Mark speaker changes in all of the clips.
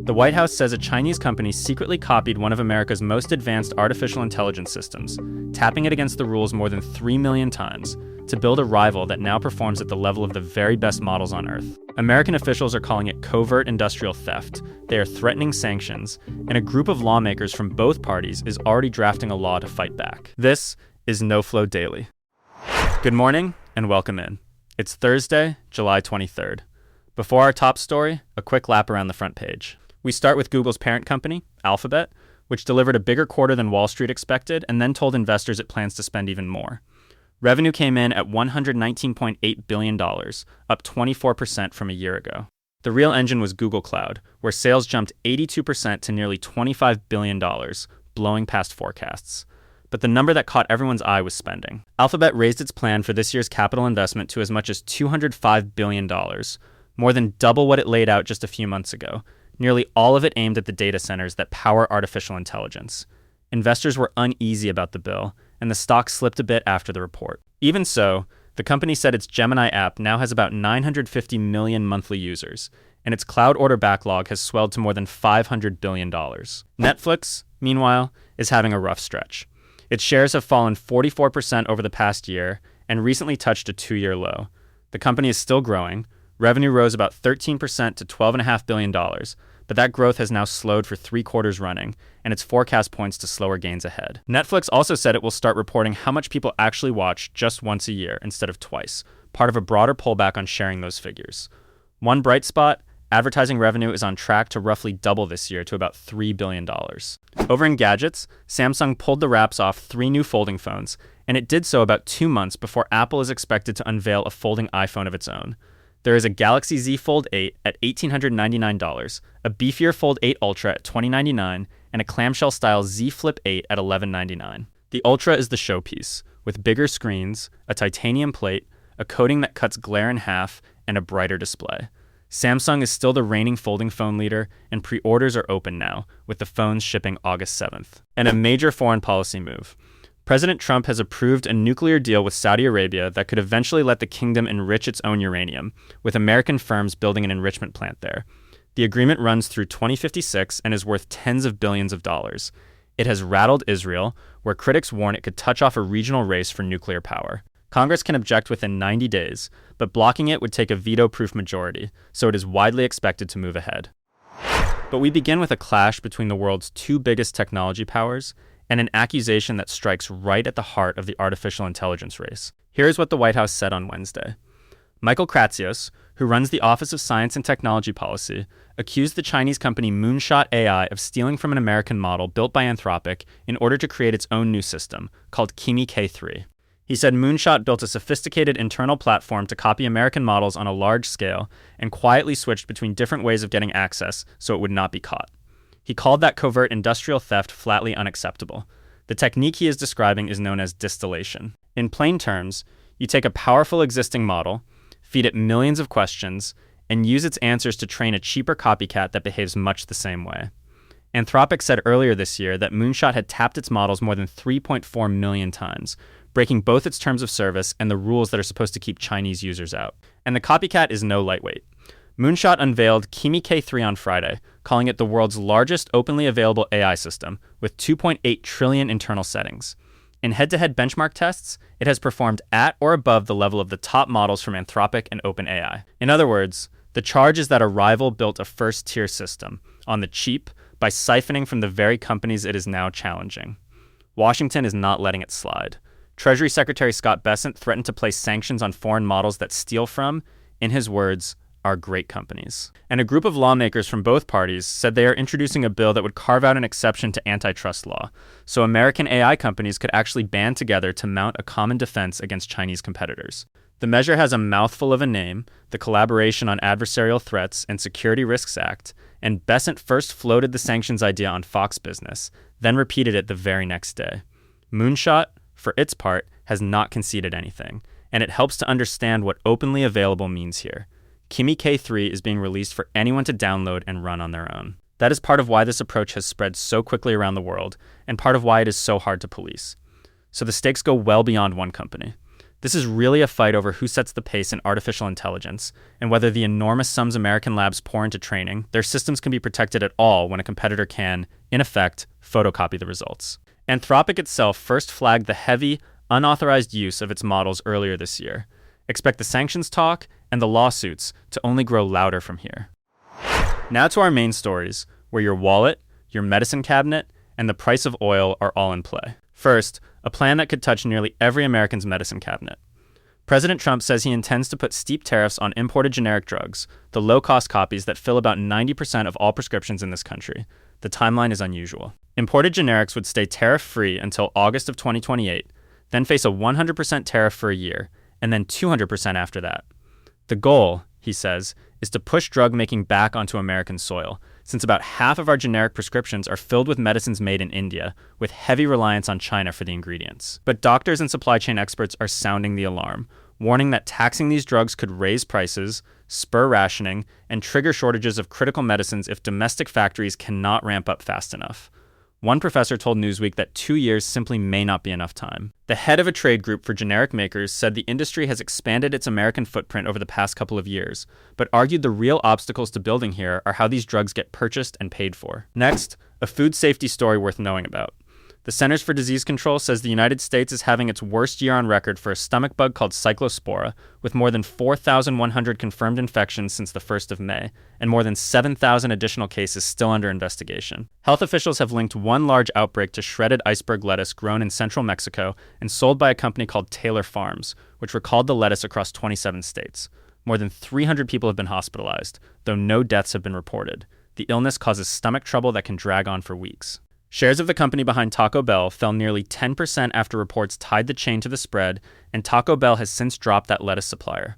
Speaker 1: The White House says a Chinese company secretly copied one of America's most advanced artificial intelligence systems, tapping it against the rules more than 3 million times, to build a rival that now performs at the level of the very best models on Earth. American officials are calling it covert industrial theft. They are threatening sanctions, and a group of lawmakers from both parties is already drafting a law to fight back. This is KnowFlo Daily. Good morning, and welcome in. It's Thursday, July 23rd. Before our top story, a quick lap around the front page. We start with Google's parent company, Alphabet, which delivered a bigger quarter than Wall Street expected and then told investors it plans to spend even more. Revenue came in at $119.8 billion, up 24% from a year ago. The real engine was Google Cloud, where sales jumped 82% to nearly $25 billion, blowing past forecasts. But the number that caught everyone's eye was spending. Alphabet raised its plan for this year's capital investment to as much as $205 billion, more than double what it laid out just a few months ago, nearly all of it aimed at the data centers that power artificial intelligence. Investors were uneasy about the bill, and the stock slipped a bit after the report. Even so, the company said its Gemini app now has about 950 million monthly users, and its cloud order backlog has swelled to more than $500 billion. Netflix, meanwhile, is having a rough stretch. Its shares have fallen 44% over the past year and recently touched a 2-year low. The company is still growing. Revenue rose about 13% to $12.5 billion, but that growth has now slowed for 3 quarters running, and its forecast points to slower gains ahead. Netflix also said it will start reporting how much people actually watch just once a year instead of twice, part of a broader pullback on sharing those figures. One bright spot, advertising revenue is on track to roughly double this year to about $3 billion. Over in gadgets, Samsung pulled the wraps off 3 new folding phones, and it did so about 2 months before Apple is expected to unveil a folding iPhone of its own. There is a Galaxy Z Fold 8 at $1,899, a beefier Fold 8 Ultra at $2,099, and a clamshell-style Z Flip 8 at $1,199. The Ultra is the showpiece, with bigger screens, a titanium plate, a coating that cuts glare in half, and a brighter display. Samsung is still the reigning folding phone leader, and pre-orders are open now, with the phones shipping August 7th. And a major foreign policy move. President Trump has approved a nuclear deal with Saudi Arabia that could eventually let the kingdom enrich its own uranium, with American firms building an enrichment plant there. The agreement runs through 2056 and is worth tens of billions of dollars. It has rattled Israel, where critics warn it could touch off a regional race for nuclear power. Congress can object within 90 days, but blocking it would take a veto-proof majority, so it is widely expected to move ahead. But we begin with a clash between the world's 2 biggest technology powers, and an accusation that strikes right at the heart of the artificial intelligence race. Here's what the White House said on Wednesday. Michael Kratsios, who runs the Office of Science and Technology Policy, accused the Chinese company Moonshot AI of stealing from an American model built by Anthropic in order to create its own new system, called Kimi K3. He said Moonshot built a sophisticated internal platform to copy American models on a large scale and quietly switched between different ways of getting access so it would not be caught. He called that covert industrial theft flatly unacceptable. The technique he is describing is known as distillation. In plain terms, you take a powerful existing model, feed it millions of questions, and use its answers to train a cheaper copycat that behaves much the same way. Anthropic said earlier this year that Moonshot had tapped its models more than 3.4 million times, breaking both its terms of service and the rules that are supposed to keep Chinese users out. And the copycat is no lightweight. Moonshot unveiled Kimi K3 on Friday, calling it the world's largest openly available AI system, with 2.8 trillion internal settings. In head-to-head benchmark tests, it has performed at or above the level of the top models from Anthropic and OpenAI. In other words, the charge is that a rival built a first-tier system, on the cheap, by siphoning from the very companies it is now challenging. Washington is not letting it slide. Treasury Secretary Scott Bessent threatened to place sanctions on foreign models that steal from, in his words, are great companies. And a group of lawmakers from both parties said they are introducing a bill that would carve out an exception to antitrust law, so American AI companies could actually band together to mount a common defense against Chinese competitors. The measure has a mouthful of a name, the Collaboration on Adversarial Threats and Security Risks Act, and Bessent first floated the sanctions idea on Fox Business, then repeated it the very next day. Moonshot, for its part, has not conceded anything, and it helps to understand what openly available means here. Kimi K3 is being released for anyone to download and run on their own. That is part of why this approach has spread so quickly around the world, and part of why it is so hard to police. So the stakes go well beyond one company. This is really a fight over who sets the pace in artificial intelligence, and whether the enormous sums American labs pour into training, their systems can be protected at all when a competitor can, in effect, photocopy the results. Anthropic itself first flagged the heavy, unauthorized use of its models earlier this year. Expect the sanctions talk and the lawsuits to only grow louder from here. Now to our main stories, where your wallet, your medicine cabinet, and the price of oil are all in play. First, a plan that could touch nearly every American's medicine cabinet. President Trump says he intends to put steep tariffs on imported generic drugs, the low-cost copies that fill about 90% of all prescriptions in this country. The timeline is unusual. Imported generics would stay tariff-free until August of 2028, then face a 100% tariff for a year, and then 200% after that. The goal, he says, is to push drug making back onto American soil, since about half of our generic prescriptions are filled with medicines made in India, with heavy reliance on China for the ingredients. But doctors and supply chain experts are sounding the alarm, warning that taxing these drugs could raise prices, spur rationing, and trigger shortages of critical medicines if domestic factories cannot ramp up fast enough. One professor told Newsweek that 2 years simply may not be enough time. The head of a trade group for generic makers said the industry has expanded its American footprint over the past couple of years, but argued the real obstacles to building here are how these drugs get purchased and paid for. Next, a food safety story worth knowing about. The Centers for Disease Control says the United States is having its worst year on record for a stomach bug called cyclospora, with more than 4,100 confirmed infections since the 1st of May, and more than 7,000 additional cases still under investigation. Health officials have linked one large outbreak to shredded iceberg lettuce grown in central Mexico and sold by a company called Taylor Farms, which recalled the lettuce across 27 states. More than 300 people have been hospitalized, though no deaths have been reported. The illness causes stomach trouble that can drag on for weeks. Shares of the company behind Taco Bell fell nearly 10% after reports tied the chain to the spread, and Taco Bell has since dropped that lettuce supplier.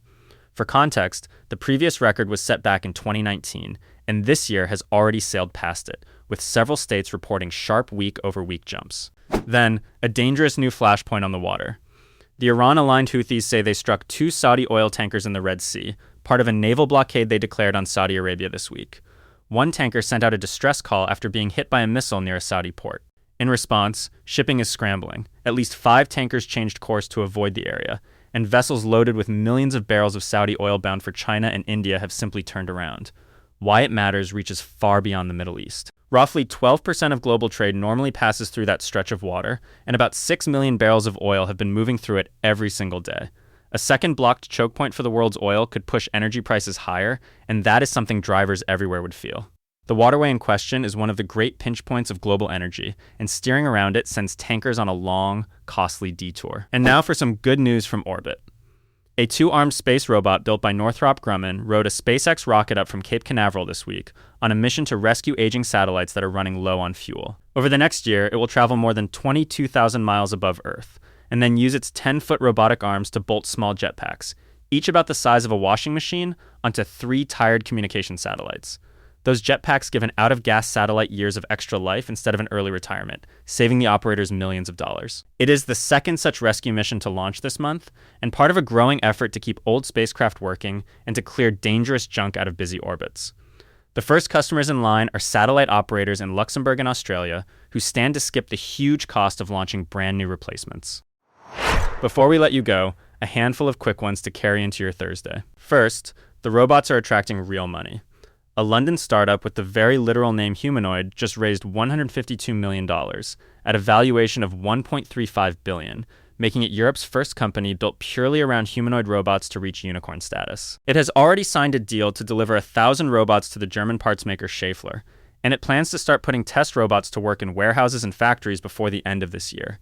Speaker 1: For context, the previous record was set back in 2019, and this year has already sailed past it, with several states reporting sharp week-over-week jumps. Then, a dangerous new flashpoint on the water. The Iran-aligned Houthis say they struck 2 Saudi oil tankers in the Red Sea, part of a naval blockade they declared on Saudi Arabia this week. One tanker sent out a distress call after being hit by a missile near a Saudi port. In response, shipping is scrambling. At least 5 tankers changed course to avoid the area, and vessels loaded with millions of barrels of Saudi oil bound for China and India have simply turned around. Why it matters reaches far beyond the Middle East. Roughly 12% of global trade normally passes through that stretch of water, and about 6 million barrels of oil have been moving through it every single day. A second blocked chokepoint for the world's oil could push energy prices higher, and that is something drivers everywhere would feel. The waterway in question is one of the great pinch points of global energy, and steering around it sends tankers on a long, costly detour. And now for some good news from orbit. A 2-armed space robot built by Northrop Grumman rode a SpaceX rocket up from Cape Canaveral this week on a mission to rescue aging satellites that are running low on fuel. Over the next year, it will travel more than 22,000 miles above Earth, and then use its 10-foot robotic arms to bolt small jetpacks, each about the size of a washing machine, onto 3 tired communication satellites. Those jetpacks give an out-of-gas satellite years of extra life instead of an early retirement, saving the operators millions of dollars. It is the second such rescue mission to launch this month, and part of a growing effort to keep old spacecraft working and to clear dangerous junk out of busy orbits. The first customers in line are satellite operators in Luxembourg and Australia, who stand to skip the huge cost of launching brand new replacements. Before we let you go, a handful of quick ones to carry into your Thursday. First, the robots are attracting real money. A London startup with the very literal name Humanoid just raised $152 million at a valuation of $1.35 billion, making it Europe's first company built purely around humanoid robots to reach unicorn status. It has already signed a deal to deliver 1,000 robots to the German parts maker Schaeffler, and it plans to start putting test robots to work in warehouses and factories before the end of this year.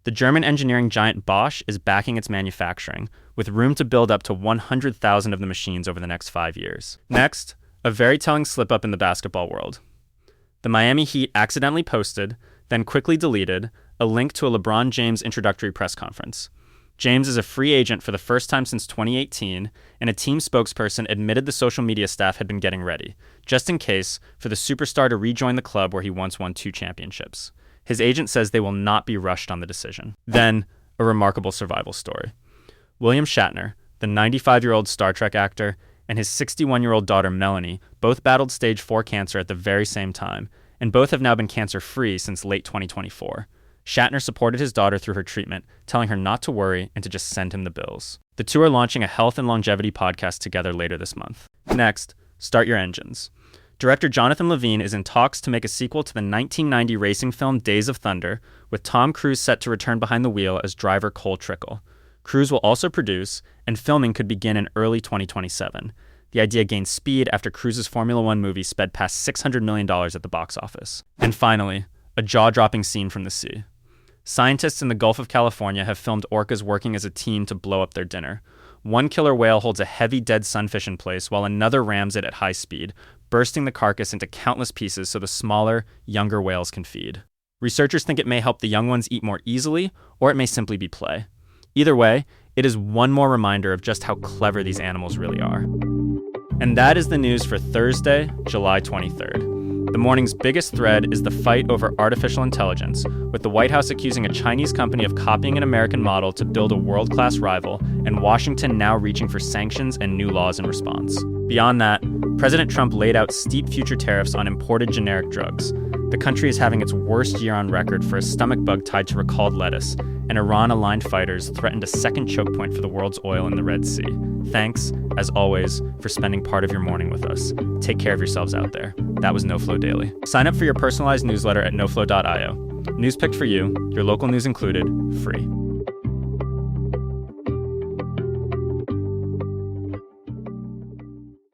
Speaker 1: The German engineering giant Bosch is backing its manufacturing, with room to build up to 100,000 of the machines over the next 5 years. Next, a very telling slip-up in the basketball world. The Miami Heat accidentally posted, then quickly deleted, a link to a LeBron James introductory press conference. James is a free agent for the first time since 2018, and a team spokesperson admitted the social media staff had been getting ready, just in case, for the superstar to rejoin the club where he once won 2 championships. His agent says they will not be rushed on the decision. Then, a remarkable survival story. William Shatner, the 95-year-old Star Trek actor, and his 61-year-old daughter Melanie both battled stage 4 cancer at the very same time, and both have now been cancer-free since late 2024. Shatner supported his daughter through her treatment, telling her not to worry and to just send him the bills. The two are launching a health and longevity podcast together later this month. Next, start your engines. Director Jonathan Levine is in talks to make a sequel to the 1990 racing film Days of Thunder, with Tom Cruise set to return behind the wheel as driver Cole Trickle. Cruise will also produce, and filming could begin in early 2027. The idea gained speed after Cruise's Formula One movie sped past $600 million at the box office. And finally, a jaw-dropping scene from the sea. Scientists in the Gulf of California have filmed orcas working as a team to blow up their dinner. One killer whale holds a heavy dead sunfish in place while another rams it at high speed, bursting the carcass into countless pieces so the smaller, younger whales can feed. Researchers think it may help the young ones eat more easily, or it may simply be play. Either way, it is one more reminder of just how clever these animals really are. And that is the news for Thursday, July 23rd. The morning's biggest thread is the fight over artificial intelligence, with the White House accusing a Chinese company of copying an American model to build a world-class rival, and Washington now reaching for sanctions and new laws in response. Beyond that, President Trump laid out steep future tariffs on imported generic drugs. The country is having its worst year on record for a stomach bug tied to recalled lettuce, and Iran-aligned fighters threatened a second choke point for the world's oil in the Red Sea. Thanks, as always, for spending part of your morning with us. Take care of yourselves out there. That was KnowFlo Daily. Sign up for your personalized newsletter at knowflo.io. News picked for you, your local news included, free.